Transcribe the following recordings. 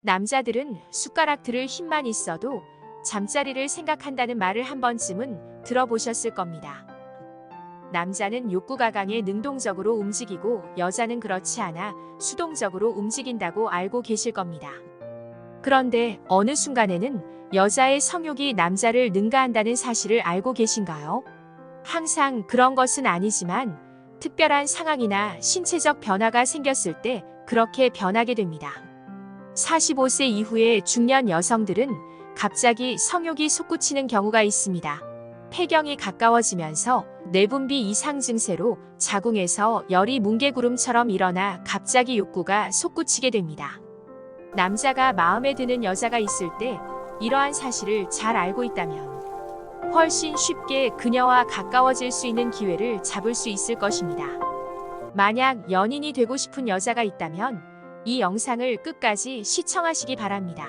남자들은 숟가락 들을 힘만 있어도 잠자리를 생각한다는 말을 한 번쯤은 들어보셨을 겁니다. 남자는 욕구가 강해 능동적으로 움직이고 여자는 그렇지 않아 수동적으로 움직인다고 알고 계실 겁니다. 그런데 어느 순간에는 여자의 성욕이 남자를 능가한다는 사실을 알고 계신가요? 항상 그런 것은 아니지만 특별한 상황이나 신체적 변화가 생겼을 때 그렇게 변하게 됩니다. 45세 이후의 중년 여성들은 갑자기 성욕이 솟구치는 경우가 있습니다. 폐경이 가까워지면서 내분비 이상 증세로 자궁에서 열이 뭉게구름처럼 일어나 갑자기 욕구가 솟구치게 됩니다. 남자가 마음에 드는 여자가 있을 때 이러한 사실을 잘 알고 있다면 훨씬 쉽게 그녀와 가까워질 수 있는 기회를 잡을 수 있을 것입니다. 만약 연인이 되고 싶은 여자가 있다면 이 영상을 끝까지 시청하시기 바랍니다.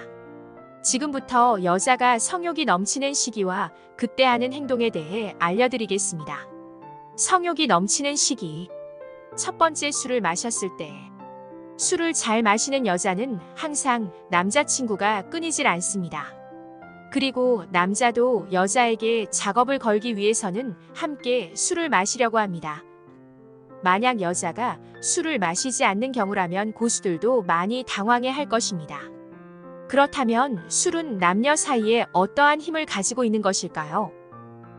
지금부터 여자가 성욕이 넘치는 시기와 그때 하는 행동에 대해 알려드리겠습니다. 성욕이 넘치는 시기. 첫 번째, 술을 마셨을 때. 술을 잘 마시는 여자는 항상 남자친구가 끊이질 않습니다. 그리고 남자도 여자에게 작업을 걸기 위해서는 함께 술을 마시려고 합니다. 만약 여자가 술을 마시지 않는 경우라면 고수들도 많이 당황해 할 것입니다. 그렇다면 술은 남녀 사이에 어떠한 힘을 가지고 있는 것일까요?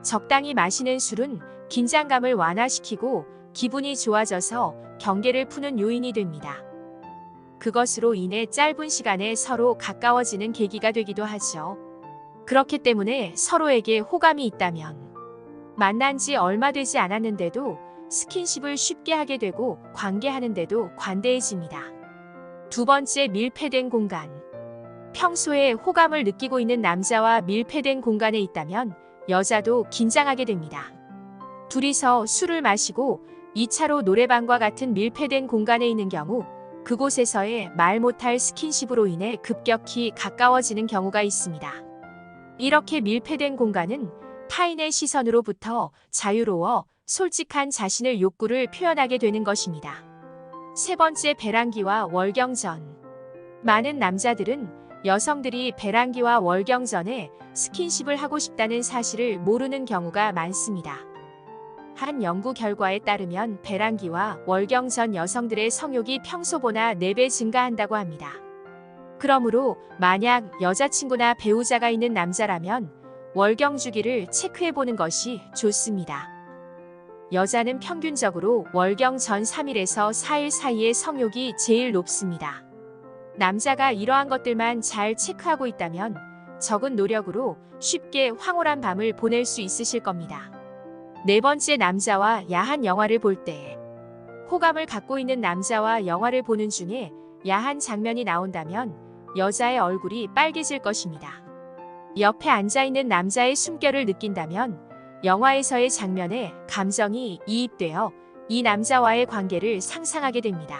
적당히 마시는 술은 긴장감을 완화시키고 기분이 좋아져서 경계를 푸는 요인이 됩니다. 그것으로 인해 짧은 시간에 서로 가까워지는 계기가 되기도 하죠. 그렇기 때문에 서로에게 호감이 있다면 만난 지 얼마 되지 않았는데도 스킨십을 쉽게 하게 되고 관계하는데도 관대해집니다. 두 번째, 밀폐된 공간. 평소에 호감을 느끼고 있는 남자와 밀폐된 공간에 있다면 여자도 긴장하게 됩니다. 둘이서 술을 마시고 2차로 노래방과 같은 밀폐된 공간에 있는 경우 그곳에서의 말 못할 스킨십으로 인해 급격히 가까워지는 경우가 있습니다. 이렇게 밀폐된 공간은 타인의 시선으로부터 자유로워 솔직한 자신의 욕구를 표현하게 되는 것입니다. 세 번째, 배란기와 월경 전. 많은 남자들은 여성들이 배란기와 월경 전에 스킨십을 하고 싶다는 사실을 모르는 경우가 많습니다. 한 연구 결과에 따르면 배란기와 월경 전 여성들의 성욕이 평소보다 4배 증가한다고 합니다. 그러므로 만약 여자친구나 배우자가 있는 남자라면 월경 주기를 체크해보는 것이 좋습니다. 여자는 평균적으로 월경 전 3일에서 4일 사이의 성욕이 제일 높습니다. 남자가 이러한 것들만 잘 체크하고 있다면 적은 노력으로 쉽게 황홀한 밤을 보낼 수 있으실 겁니다. 네 번째, 남자와 야한 영화를 볼 때. 호감을 갖고 있는 남자와 영화를 보는 중에 야한 장면이 나온다면 여자의 얼굴이 빨개질 것입니다. 옆에 앉아있는 남자의 숨결을 느낀다면 영화에서의 장면에 감정이 이입되어 이 남자와의 관계를 상상하게 됩니다.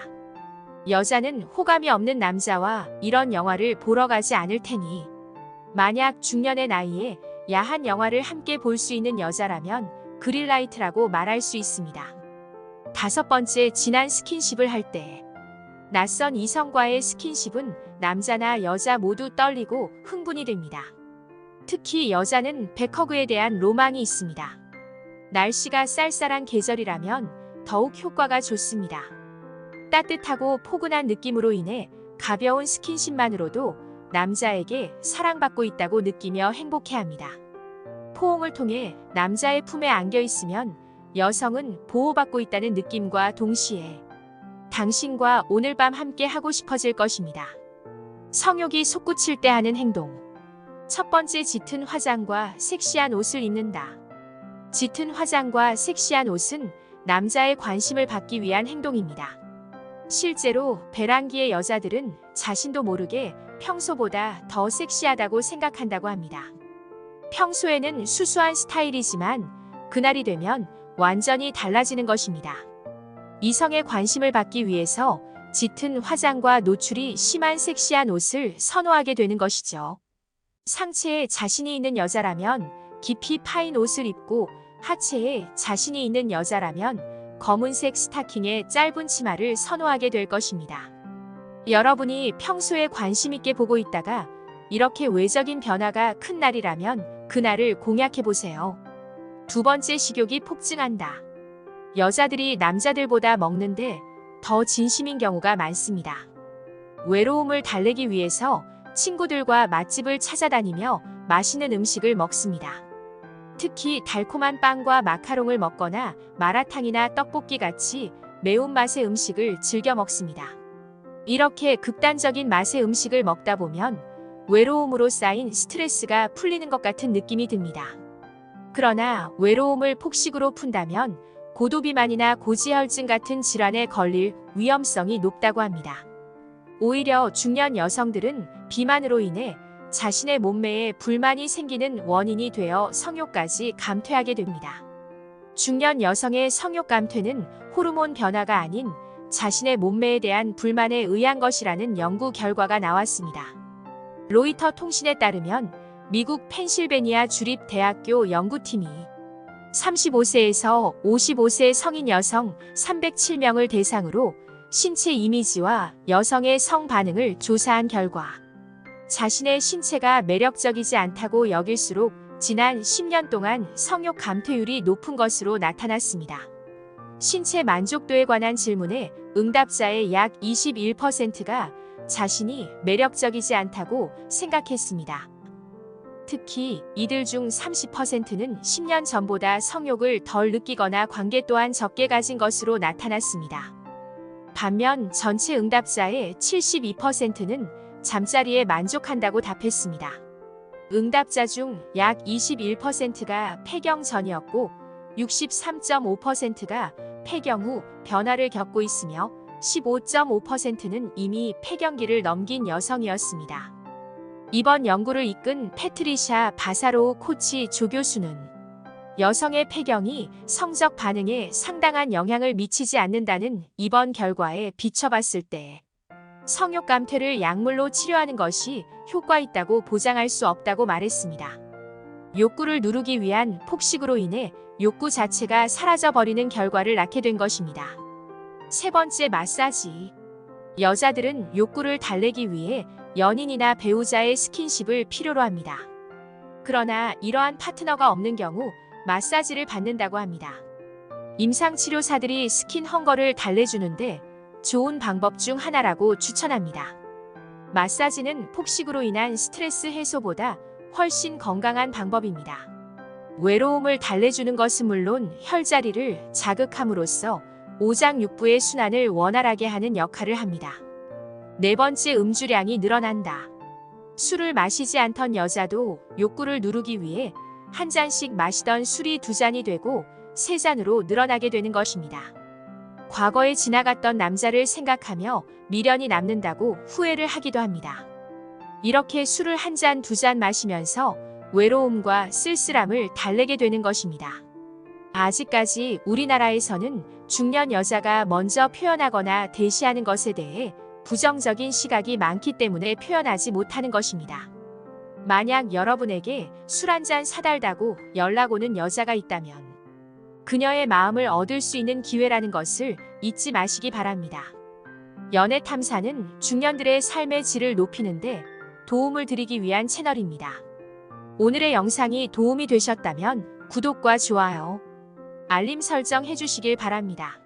여자는 호감이 없는 남자와 이런 영화를 보러 가지 않을 테니 만약 중년의 나이에 야한 영화를 함께 볼 수 있는 여자라면 그린라이트라고 말할 수 있습니다. 다섯 번째, 진한 스킨십을 할 때. 낯선 이성과의 스킨십은 남자나 여자 모두 떨리고 흥분이 됩니다. 특히 여자는 백허그에 대한 로망이 있습니다. 날씨가 쌀쌀한 계절이라면 더욱 효과가 좋습니다. 따뜻하고 포근한 느낌으로 인해 가벼운 스킨십만으로도 남자에게 사랑받고 있다고 느끼며 행복해합니다. 포옹을 통해 남자의 품에 안겨 있으면 여성은 보호받고 있다는 느낌과 동시에 당신과 오늘 밤 함께 하고 싶어질 것입니다. 성욕이 솟구칠 때 하는 행동. 첫 번째, 짙은 화장과 섹시한 옷을 입는다. 짙은 화장과 섹시한 옷은 남자의 관심을 받기 위한 행동입니다. 실제로 배란기의 여자들은 자신도 모르게 평소보다 더 섹시하다고 생각한다고 합니다. 평소에는 수수한 스타일이지만 그날이 되면 완전히 달라지는 것입니다. 이성의 관심을 받기 위해서 짙은 화장과 노출이 심한 섹시한 옷을 선호하게 되는 것이죠. 상체에 자신이 있는 여자라면 깊이 파인 옷을 입고 하체에 자신이 있는 여자라면 검은색 스타킹에 짧은 치마를 선호하게 될 것입니다. 여러분이 평소에 관심 있게 보고 있다가 이렇게 외적인 변화가 큰 날이라면 그날을 공약해 보세요. 두 번째, 식욕이 폭증한다. 여자들이 남자들보다 먹는데 더 진심인 경우가 많습니다. 외로움을 달래기 위해서 친구들과 맛집을 찾아다니며 맛있는 음식을 먹습니다. 특히 달콤한 빵과 마카롱을 먹거나 마라탕이나 떡볶이 같이 매운맛의 음식을 즐겨 먹습니다. 이렇게 극단적인 맛의 음식을 먹다 보면 외로움으로 쌓인 스트레스가 풀리는 것 같은 느낌이 듭니다. 그러나 외로움을 폭식으로 푼다면 고도비만이나 고지혈증 같은 질환에 걸릴 위험성이 높다고 합니다. 오히려 중년 여성들은 비만으로 인해 자신의 몸매에 불만이 생기는 원인이 되어 성욕까지 감퇴하게 됩니다. 중년 여성의 성욕 감퇴는 호르몬 변화가 아닌 자신의 몸매에 대한 불만에 의한 것이라는 연구 결과가 나왔습니다. 로이터 통신에 따르면 미국 펜실베니아 주립대학교 연구팀이 35세에서 55세 성인 여성 307명을 대상으로 신체 이미지와 여성의 성 반응을 조사한 결과 자신의 신체가 매력적이지 않다고 여길수록 지난 10년 동안 성욕 감퇴율이 높은 것으로 나타났습니다. 신체 만족도에 관한 질문에 응답자의 약 21%가 자신이 매력적이지 않다고 생각했습니다. 특히 이들 중 30%는 10년 전보다 성욕을 덜 느끼거나 관계 또한 적게 가진 것으로 나타났습니다. 반면 전체 응답자의 72%는 잠자리에 만족한다고 답했습니다. 응답자 중 약 21%가 폐경 전이었고 63.5%가 폐경 후 변화를 겪고 있으며 15.5%는 이미 폐경기를 넘긴 여성이었습니다. 이번 연구를 이끈 패트리샤 바사로우 코치 조교수는 여성의 폐경이 성적 반응에 상당한 영향을 미치지 않는다는 이번 결과에 비춰봤을 때 성욕 감퇴를 약물로 치료하는 것이 효과 있다고 보장할 수 없다고 말했습니다. 욕구를 누르기 위한 폭식으로 인해 욕구 자체가 사라져버리는 결과를 낳게 된 것입니다. 세 번째, 마사지. 여자들은 욕구를 달래기 위해 연인이나 배우자의 스킨십을 필요로 합니다. 그러나 이러한 파트너가 없는 경우 마사지를 받는다고 합니다. 임상치료사들이 스킨 헝거를 달래주는데 좋은 방법 중 하나라고 추천합니다. 마사지는 폭식으로 인한 스트레스 해소보다 훨씬 건강한 방법입니다. 외로움을 달래주는 것은 물론 혈자리를 자극함으로써 오장육부의 순환을 원활하게 하는 역할을 합니다. 네 번째, 음주량이 늘어난다. 술을 마시지 않던 여자도 욕구를 누르기 위해 한 잔씩 마시던 술이 두 잔이 되고 세 잔으로 늘어나게 되는 것입니다. 과거에 지나갔던 남자를 생각하며 미련이 남는다고 후회를 하기도 합니다. 이렇게 술을 한 잔, 두 잔 마시면서 외로움과 쓸쓸함을 달래게 되는 것입니다. 아직까지 우리나라에서는 중년 여자가 먼저 표현하거나 대시하는 것에 대해 부정적인 시각이 많기 때문에 표현하지 못하는 것입니다. 만약 여러분에게 술 한 잔 사달라고 연락 오는 여자가 있다면 그녀의 마음을 얻을 수 있는 기회라는 것을 잊지 마시기 바랍니다. 연애 탐사는 중년들의 삶의 질을 높이는데 도움을 드리기 위한 채널입니다. 오늘의 영상이 도움이 되셨다면 구독과 좋아요, 알림 설정 해주시길 바랍니다.